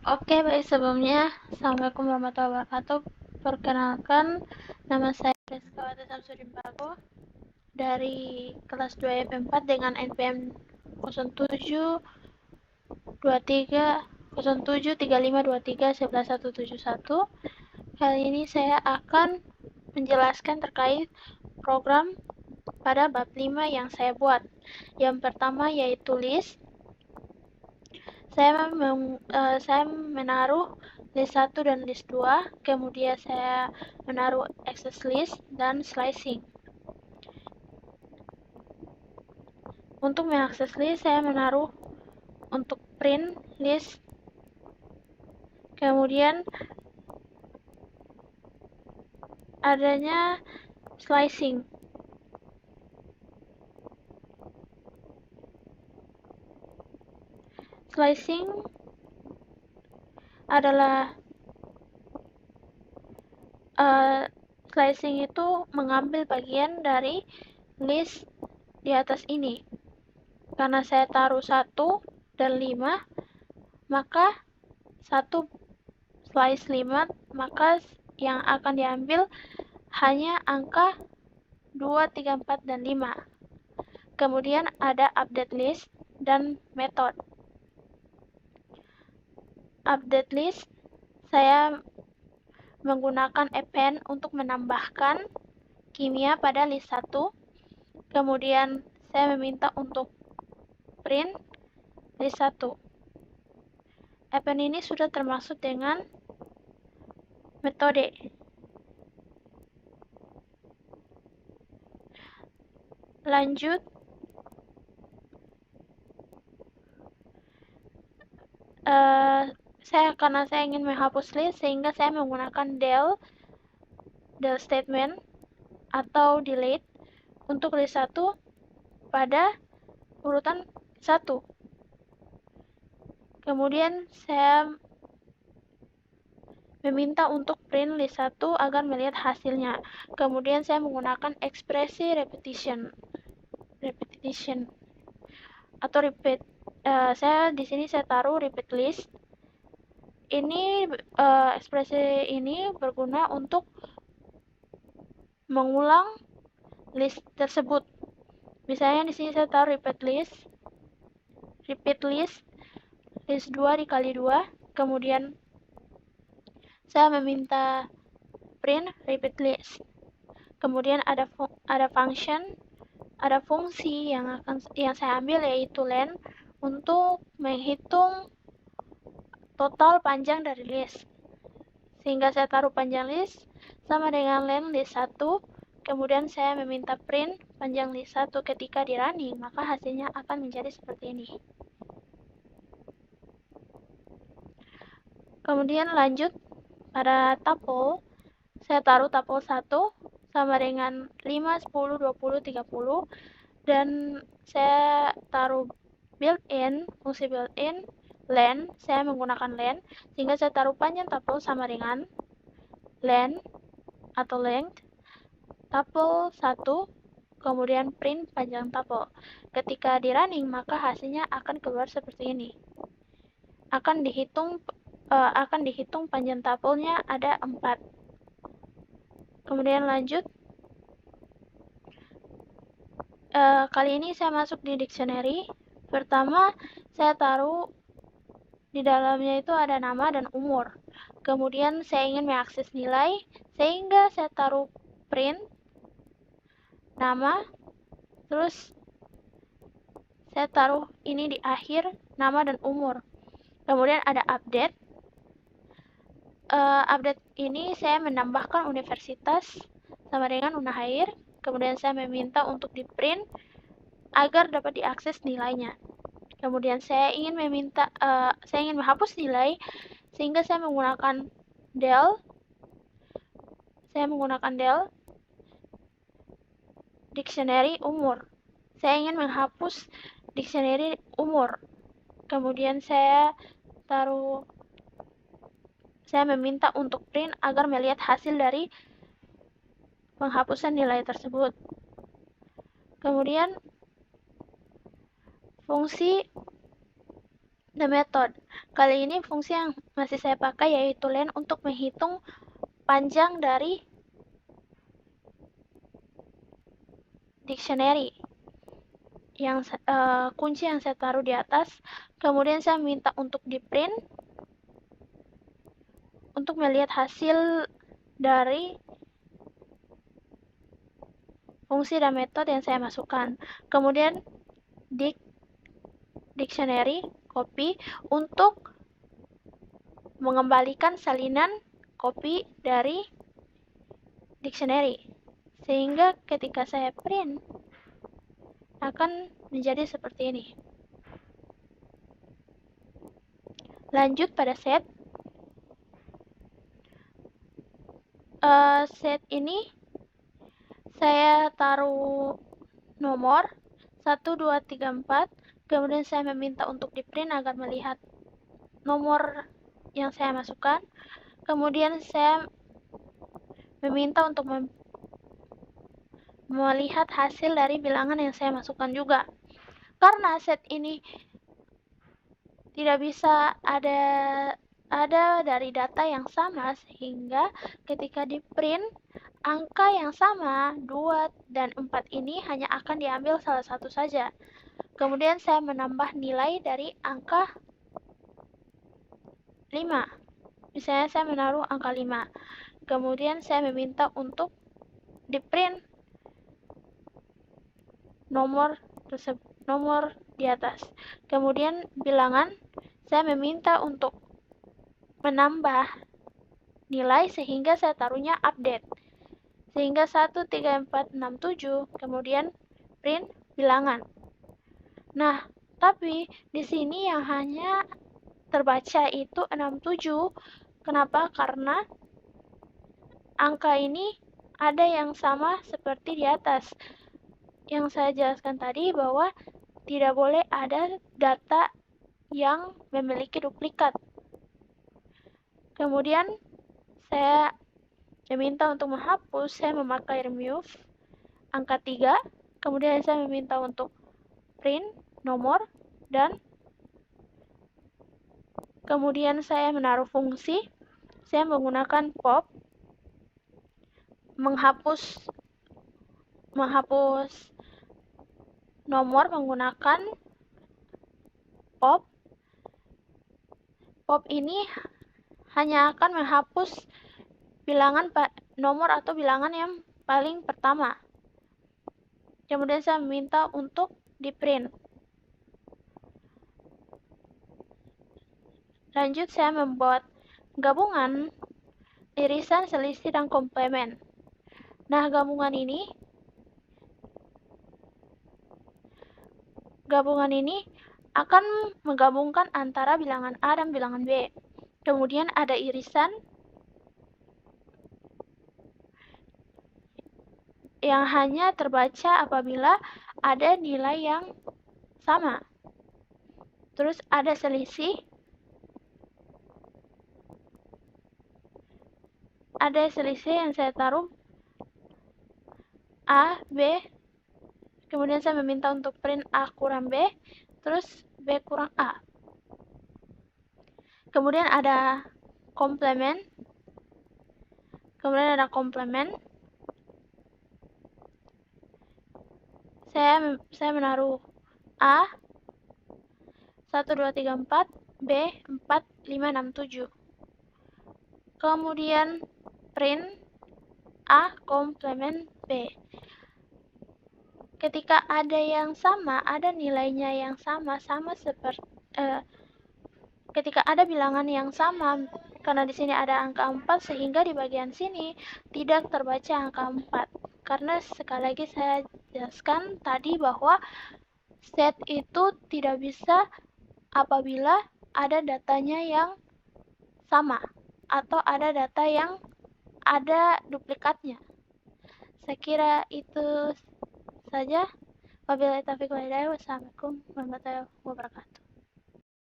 Oke, baik, sebelumnya Assalamualaikum warahmatullahi wabarakatuh. Perkenalkan, nama saya Rizkawati Samsudin Pago dari kelas 2 IP4 dengan NPM 0723 Kali ini saya akan menjelaskan terkait program pada bab 5 yang saya buat. Yang pertama yaitu list. Saya menaruh list 1 dan list 2, kemudian saya menaruh access list dan slicing. Untuk mengakses list, saya menaruh untuk print list, kemudian adanya slicing. Slicing adalah slicing itu mengambil bagian dari list di atas ini. Karena saya taruh 1 dan 5, maka 1 slice 5, maka yang akan diambil hanya angka 2, 3, 4, dan 5. Kemudian ada update list dan method. Update list, saya menggunakan append untuk menambahkan kimia pada list 1. Kemudian saya meminta untuk print list 1. Append ini sudah termasuk dengan metode. Lanjut, karena saya ingin menghapus list, sehingga saya menggunakan del statement atau delete untuk list 1 pada urutan 1. Kemudian saya meminta untuk print list 1 agar melihat hasilnya. Kemudian saya menggunakan ekspresi repetition atau repeat. Saya di sini saya taruh repeat list. Ini ekspresi ini berguna untuk mengulang list tersebut. Misalnya di sini saya taruh repeat list 2 dikali 2, kemudian saya meminta print repeat list. Kemudian ada fungsi yang saya ambil, yaitu len, untuk menghitung total panjang dari list. Sehingga saya taruh panjang list sama dengan len list 1, kemudian saya meminta print panjang list 1. Ketika di running, maka hasilnya akan menjadi seperti ini. Kemudian lanjut pada tuple, saya taruh tuple 1 sama dengan 5, 10, 20, 30, dan saya taruh built-in, fungsi built-in len, saya menggunakan len, sehingga saya taruh panjang tuple sama dengan len atau length tuple 1, kemudian print panjang tuple. Ketika di running, maka hasilnya akan keluar seperti ini. Akan dihitung panjang tuple-nya ada 4. Kemudian lanjut, kali ini saya masuk di dictionary. Pertama, saya taruh di dalamnya itu ada nama dan umur. Kemudian saya ingin mengakses nilai, sehingga saya taruh print nama, terus saya taruh ini di akhir, nama dan umur. Kemudian ada update. Update ini saya menambahkan universitas sama dengan Unahair. Kemudian saya meminta untuk di print agar dapat diakses nilainya. Kemudian saya ingin menghapus nilai, sehingga saya menggunakan del. Dictionary umur. Saya ingin menghapus dictionary umur. Kemudian saya meminta untuk print agar melihat hasil dari penghapusan nilai tersebut. Kemudian fungsi The method. Kali ini fungsi yang masih saya pakai yaitu len untuk menghitung panjang dari dictionary. Yang kunci yang saya taruh di atas, kemudian saya minta untuk di print untuk melihat hasil dari fungsi dan metode yang saya masukkan. Kemudian dictionary copy untuk mengembalikan salinan copy dari dictionary, sehingga ketika saya print akan menjadi seperti ini. Lanjut pada set. Set ini saya taruh nomor 1, 2, 3, 4, kemudian saya meminta untuk di print agar melihat nomor yang saya masukkan. Kemudian saya meminta untuk melihat hasil dari bilangan yang saya masukkan juga. Karena set ini tidak bisa ada dari data yang sama, sehingga ketika di print angka yang sama 2 dan 4 ini hanya akan diambil salah satu saja. Kemudian saya menambah nilai dari angka 5. Misalnya saya menaruh angka 5. Kemudian saya meminta untuk di print nomor di atas. Kemudian bilangan saya meminta untuk menambah nilai sehingga saya taruhnya update. Sehingga 1, 3, 4, 6, 7, kemudian print bilangan. Nah, tapi di sini yang hanya terbaca itu 67. Kenapa? Karena angka ini ada yang sama seperti di atas. Yang saya jelaskan tadi bahwa tidak boleh ada data yang memiliki duplikat. Kemudian saya meminta untuk menghapus, saya memakai remove angka 3. Kemudian saya meminta untuk print nomor dan kemudian saya menaruh fungsi. Saya menggunakan pop menghapus nomor menggunakan pop. Pop ini hanya akan menghapus bilangan nomor atau bilangan yang paling pertama. Kemudian saya meminta untuk di print. Lanjut saya membuat gabungan irisan, selisih, dan komplement. Nah, gabungan ini akan menggabungkan antara bilangan A dan bilangan B. Kemudian ada irisan yang hanya terbaca apabila ada nilai yang sama. Terus ada selisih. Ada selisih yang saya taruh A, B. Kemudian saya meminta untuk print A kurang B, terus B kurang A. Kemudian ada komplement. Saya menaruh A 1, 2, 3, 4, B 4, 5, 6, 7. Kemudian print A komplement B. Ketika ada yang sama, ada nilainya yang sama seperti ketika ada bilangan yang sama, karena di sini ada angka 4, sehingga di bagian sini tidak terbaca angka 4. Karena sekali lagi saya jelaskan tadi bahwa set itu tidak bisa apabila ada datanya yang sama atau ada data yang ada duplikatnya. Saya kira itu saja. Wabillahi taufiq wal hidayah. Wassalamualaikum warahmatullahi wabarakatuh.